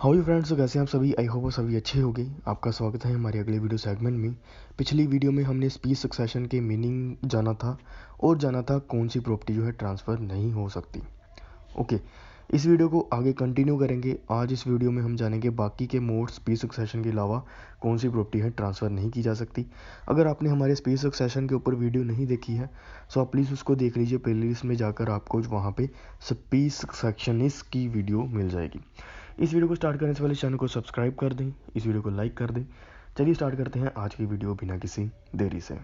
How friends, तो कैसे हैं आप सभी। आई होप सभी अच्छे होंगे। आपका स्वागत है हमारे अगले वीडियो सेगमेंट में। पिछली वीडियो में हमने स्पीच सक्सेशन के मीनिंग जाना था और जाना था कौन सी प्रॉपर्टी जो है ट्रांसफ़र नहीं हो सकती। ओके, इस वीडियो को आगे कंटिन्यू करेंगे। आज इस वीडियो में हम जानेंगे बाकी के मोड स्पीच सक्सेशन के अलावा कौन सी प्रॉपर्टी है ट्रांसफ़र नहीं की जा सकती। अगर आपने हमारे स्पीच सक्सेशन के ऊपर वीडियो नहीं देखी है तो आप प्लीज़ उसको देख लीजिए। प्लेलिस्ट में जाकर आपको वहाँ पे स्पीच सक्सेशनिस्ट की वीडियो मिल जाएगी। इस वीडियो को स्टार्ट करने से पहले चैनल को सब्सक्राइब कर दें, इस वीडियो को लाइक कर दें। चलिए स्टार्ट करते हैं आज की वीडियो बिना किसी देरी से।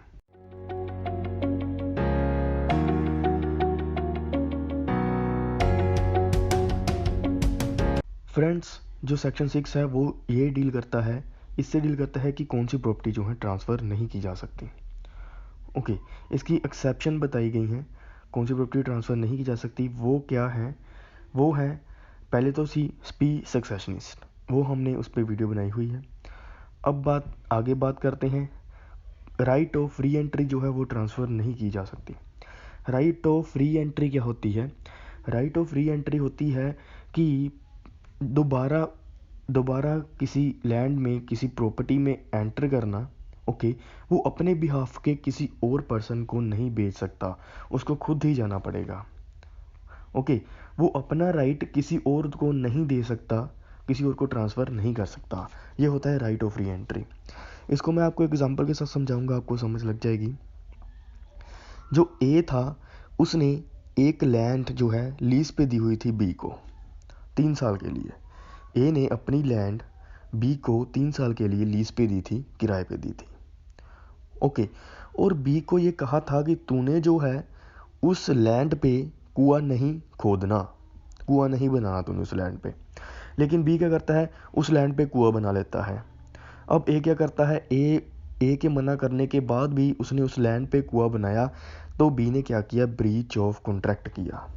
फ्रेंड्स, जो सेक्शन 6 है वो ये डील करता है, इससे डील करता है कि कौन सी प्रॉपर्टी जो है ट्रांसफ़र नहीं की जा सकती। ओके, इसकी एक्सेप्शन बताई गई हैं। कौन सी प्रॉपर्टी ट्रांसफ़र नहीं की जा सकती वो क्या है? वो है पहले तो स्पीच सक्सेशनिस्ट, वो हमने उस पर वीडियो बनाई हुई है। अब आगे बात करते हैं। राइट ऑफ री एंट्री जो है वो ट्रांसफ़र नहीं की जा सकती। राइट ऑफ री एंट्री क्या होती है? राइट ऑफ री एंट्री होती है कि दोबारा दोबारा किसी लैंड में, किसी प्रॉपर्टी में एंटर करना। ओके, वो अपने बिहाफ के किसी और पर्सन को नहीं बेच सकता, उसको खुद ही जाना पड़ेगा। ओके, वो अपना राइट किसी और को नहीं दे सकता, किसी और को ट्रांसफ़र नहीं कर सकता। ये होता है राइट ऑफ री एंट्री। इसको मैं आपको एग्जांपल के साथ समझाऊंगा, आपको समझ लग जाएगी। जो ए था उसने एक लैंड जो है लीज पे दी हुई थी बी को 3 साल के लिए। ए ने अपनी लैंड बी को 3 साल के लिए लीज पे दी थी, किराए पे दी थी। ओके, और बी को ये कहा था कि तूने जो है उस लैंड पे कुआं नहीं खोदना, कुआं नहीं बनाना तूने उस लैंड पे। लेकिन बी क्या करता है, उस लैंड पे कुआं बना लेता है। अब ए क्या करता है, ए के मना करने के बाद भी उसने उस लैंड पे कुआं बनाया, तो बी ने क्या किया, ब्रीच ऑफ कॉन्ट्रैक्ट किया।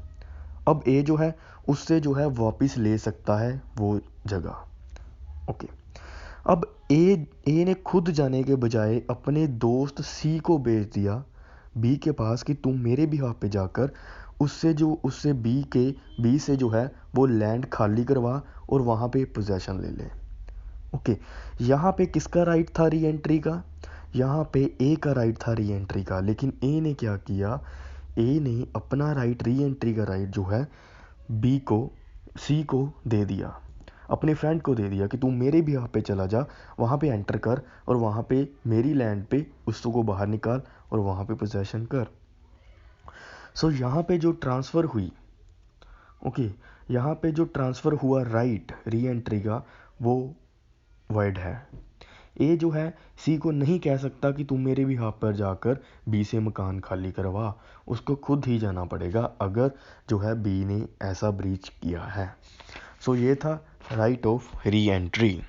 अब ए जो है उससे जो है वापस ले सकता है वो जगह। ओके, अब ए ने खुद जाने के बजाय अपने दोस्त सी को भेज दिया बी के पास कि तुम मेरे बिहाफ पे जाकर उससे बी से जो है वो लैंड खाली करवा और वहाँ पे पोजेशन ले ले। ओके, यहाँ पे किसका राइट था री एंट्री का? यहाँ पे ए का राइट था री एंट्री का। लेकिन ए ने क्या किया, ए ने अपना राइट, री एंट्री का राइट जो है बी को, सी को दे दिया, अपने फ्रेंड को दे दिया कि तू मेरे भी यहाँ पे चला जा, वहाँ पे एंटर कर और वहाँ पे मेरी लैंड पे उसको बाहर निकाल और वहाँ पे पोजेशन कर। सो यहाँ पे जो ट्रांसफ़र हुई, ओके, यहाँ पे जो ट्रांसफ़र हुआ राइट री एंट्री का, वो वर्ड है। ए जो है सी को नहीं कह सकता कि तुम मेरे भी हाथ पर जाकर बी से मकान खाली करवा, उसको खुद ही जाना पड़ेगा अगर जो है बी ने ऐसा ब्रीच किया है। सो ये था राइट ऑफ री एंट्री।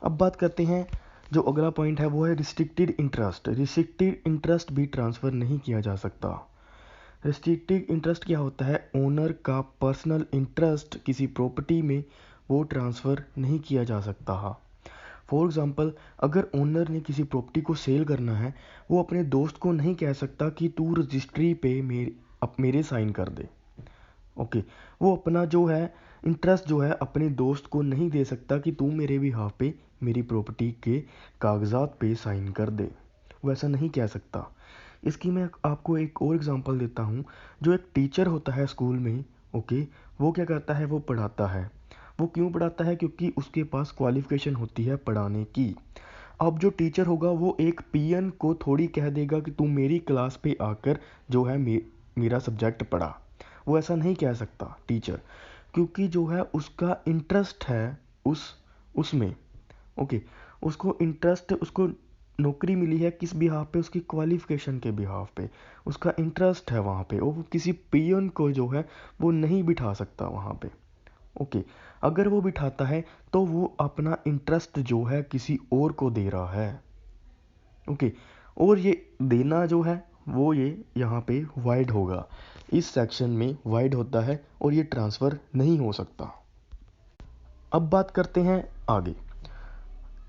अब बात करते हैं, जो अगला पॉइंट है वो है रिस्ट्रिक्टेड इंटरेस्ट। रिस्ट्रिक्टेड इंटरेस्ट भी ट्रांसफ़र नहीं किया जा सकता। रिस्ट्रिक्टेड इंटरेस्ट क्या होता है? ओनर का पर्सनल इंटरेस्ट किसी प्रॉपर्टी में, वो ट्रांसफ़र नहीं किया जा सकता। फॉर एग्ज़ाम्पल, अगर ओनर ने किसी प्रॉपर्टी को सेल करना है, वो अपने दोस्त को नहीं कह सकता कि तू रजिस्ट्री पे मेरे साइन कर दे। ओके, वो अपना जो है इंटरेस्ट जो है अपने दोस्त को नहीं दे सकता कि तू मेरे बिहाफ पे मेरी प्रॉपर्टी के कागजात पे साइन कर दे, वो ऐसा नहीं कह सकता। इसकी मैं आपको एक और एग्जांपल देता हूँ। जो एक टीचर होता है स्कूल में, ओके, वो क्या करता है, वो पढ़ाता है। वो क्यों पढ़ाता है? क्योंकि उसके पास क्वालिफिकेशन होती है पढ़ाने की। अब जो टीचर होगा वो एक पीएन को थोड़ी कह देगा कि तू मेरी क्लास पे आकर जो है मेरा सब्जेक्ट पढ़ा, वो ऐसा नहीं कह सकता टीचर, क्योंकि जो है उसका इंटरेस्ट है उसमें। ओके, उसको इंटरेस्ट, उसको नौकरी मिली है किस बिहाफ पे, उसकी क्वालिफिकेशन के बिहाफ पे, उसका इंटरेस्ट है वहाँ पे, और वो किसी पीएन को जो है वो नहीं बिठा सकता वहाँ पे। ओके, अगर वो बिठाता है तो वो अपना इंटरेस्ट जो है किसी और को दे रहा है। ओके, और ये देना जो है वो ये यहाँ पे वाइड होगा, इस सेक्शन में वाइड होता है और ये ट्रांसफ़र नहीं हो सकता। अब बात करते हैं आगे।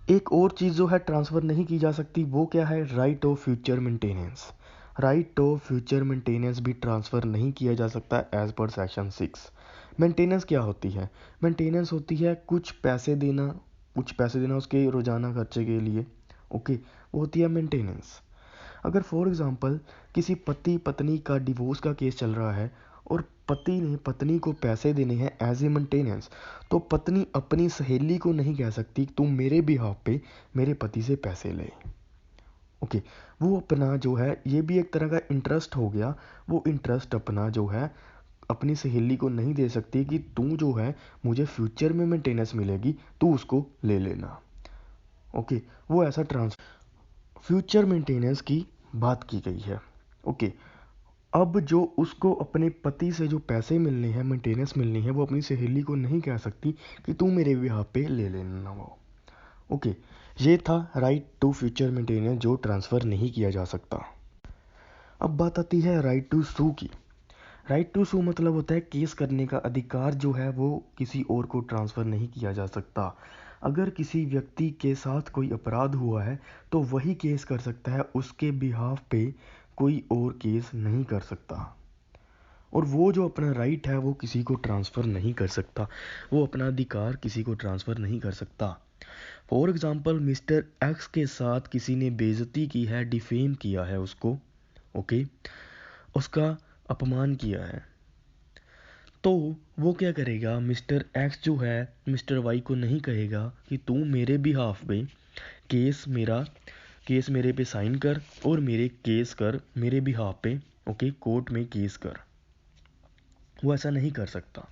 एक और चीज़ जो है ट्रांसफ़र नहीं की जा सकती वो क्या है? Right of future maintenance. Right of future maintenance भी ट्रांसफ़र नहीं किया जा सकता एज पर सेक्शन 6। मेंटेनेंस क्या होती है? मेंटेनेंस होती है कुछ पैसे देना उसके रोज़ाना खर्चे के लिए। ओके, वो होती है मेंटेनेंस। अगर फॉर एग्ज़ाम्पल किसी पति पत्नी का डिवोर्स का केस चल रहा है और पति ने पत्नी को पैसे देने हैं एज ए मेंटेनेंस, तो पत्नी अपनी सहेली को नहीं कह सकती तुम मेरे बिहाफ पे मेरे पति से पैसे ले। ओके, वो अपना जो है, ये भी एक तरह का इंटरेस्ट हो गया, वो इंटरेस्ट अपना जो है अपनी सहेली को नहीं दे सकती कि तू जो है मुझे फ्यूचर में मेंटेनेंस मिलेगी, तू उसको ले लेना। ओके, वो ऐसा फ्यूचर मेंटेनेंस की बात की गई है। ओके, अब जो उसको अपने पति से जो पैसे मिलने हैं, मेंटेनेंस मिलनी है, वो अपनी सहेली को नहीं कह सकती कि तू मेरे बिहाफ पे ले लेना वो। ओके, ये था राइट टू फ्यूचर मेंटेनेंस जो ट्रांसफ़र नहीं किया जा सकता। अब बात आती है राइट टू सू की। राइट टू सू मतलब होता है केस करने का अधिकार जो है वो किसी और को ट्रांसफ़र नहीं किया जा सकता। अगर किसी व्यक्ति के साथ कोई अपराध हुआ है तो वही केस कर सकता है, उसके बिहाफ पे कोई और केस नहीं कर सकता। और वो जो अपना राइट है वो किसी को ट्रांसफ़र नहीं कर सकता, वो अपना अधिकार किसी को ट्रांसफ़र नहीं कर सकता। फॉर एग्ज़ाम्पल मिस्टर एक्स के साथ किसी ने बेइज्जती की है, डिफेम किया है उसको, ओके, उसका अपमान किया है, तो वो क्या करेगा, मिस्टर एक्स जो है मिस्टर वाई को नहीं कहेगा कि तू मेरे बिहाफ पे केस मेरे पे साइन कर और मेरे केस कर मेरे बिहाफ पे, ओके, कोर्ट में केस कर। वो ऐसा नहीं कर सकता।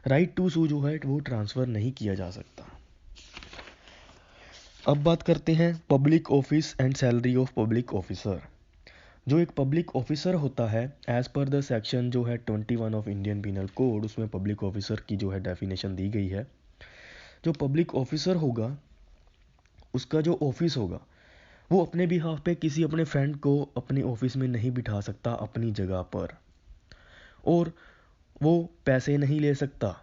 राइट टू सू जो है वो ट्रांसफ़र नहीं किया जा सकता। अब बात करते हैं public office and salary of public officer. जो एक पब्लिक ऑफिसर होता है, एज पर द सेक्शन जो है 21 ऑफ इंडियन पिनल कोड, उसमें पब्लिक ऑफिसर की जो है डेफिनेशन दी गई है। जो पब्लिक ऑफिसर होगा उसका जो ऑफिस होगा वो अपने बिहाफ पे किसी अपने फ्रेंड को अपने ऑफिस में नहीं बिठा सकता अपनी जगह पर, और वो पैसे नहीं ले सकता।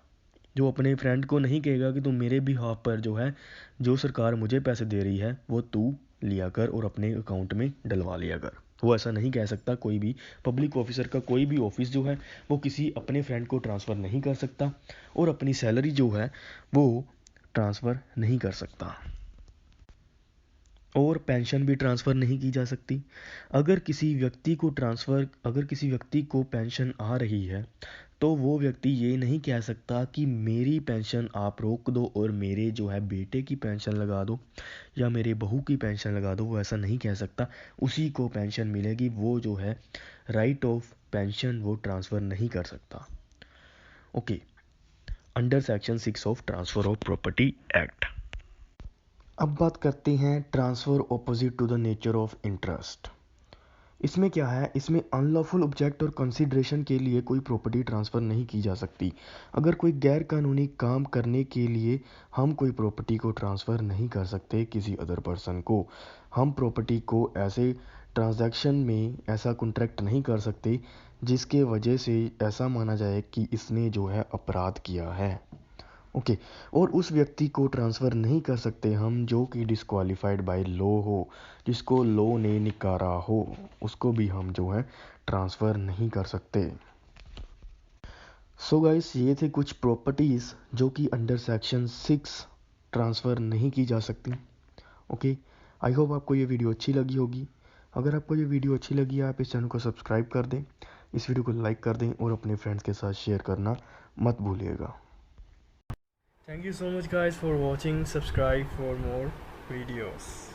जो अपने फ्रेंड को नहीं कहेगा कि तुम मेरे बिहाफ पर जो है जो सरकार मुझे पैसे दे रही है वो तू लिया कर और अपने अकाउंट में डलवा लिया कर, वो ऐसा नहीं कह सकता। कोई भी पब्लिक ऑफिसर का कोई भी ऑफिस जो है वो किसी अपने फ्रेंड को ट्रांसफ़र नहीं कर सकता और अपनी सैलरी जो है वो ट्रांसफ़र नहीं कर सकता, और पेंशन भी ट्रांसफ़र नहीं की जा सकती। अगर किसी व्यक्ति को पेंशन आ रही है तो वो व्यक्ति ये नहीं कह सकता कि मेरी पेंशन आप रोक दो और मेरे जो है बेटे की पेंशन लगा दो या मेरे बहू की पेंशन लगा दो, वो ऐसा नहीं कह सकता। उसी को पेंशन मिलेगी, वो जो है राइट ऑफ पेंशन वो ट्रांसफ़र नहीं कर सकता। Okay, under section 6 of transfer of property act. अब बात करते हैं transfer opposite to the nature of interest. इसमें क्या है, इसमें अनलॉफुल ऑब्जेक्ट और कंसीडरेशन के लिए कोई प्रॉपर्टी ट्रांसफ़र नहीं की जा सकती। अगर कोई गैर कानूनी काम करने के लिए हम कोई प्रॉपर्टी को ट्रांसफ़र नहीं कर सकते किसी अदर पर्सन को, हम प्रॉपर्टी को ऐसे ट्रांजैक्शन में ऐसा कॉन्ट्रैक्ट नहीं कर सकते जिसके वजह से ऐसा माना जाए कि इसने जो है अपराध किया है। ओके, और उस व्यक्ति को ट्रांसफ़र नहीं कर सकते हम जो कि डिस्क्वालीफाइड बाय लॉ हो, जिसको लॉ ने निकारा हो, उसको भी हम जो है ट्रांसफ़र नहीं कर सकते। सो गाइस, ये थे कुछ प्रॉपर्टीज़ जो कि अंडर सेक्शन 6 ट्रांसफ़र नहीं की जा सकती। ओके, आई होप आपको ये वीडियो अच्छी लगी होगी। अगर आपको ये वीडियो अच्छी लगी है आप इस चैनल को सब्सक्राइब कर दें, इस वीडियो को लाइक कर दें और अपने फ्रेंड्स के साथ शेयर करना मत भूलिएगा। Thank you so much guys for watching. Subscribe for more videos.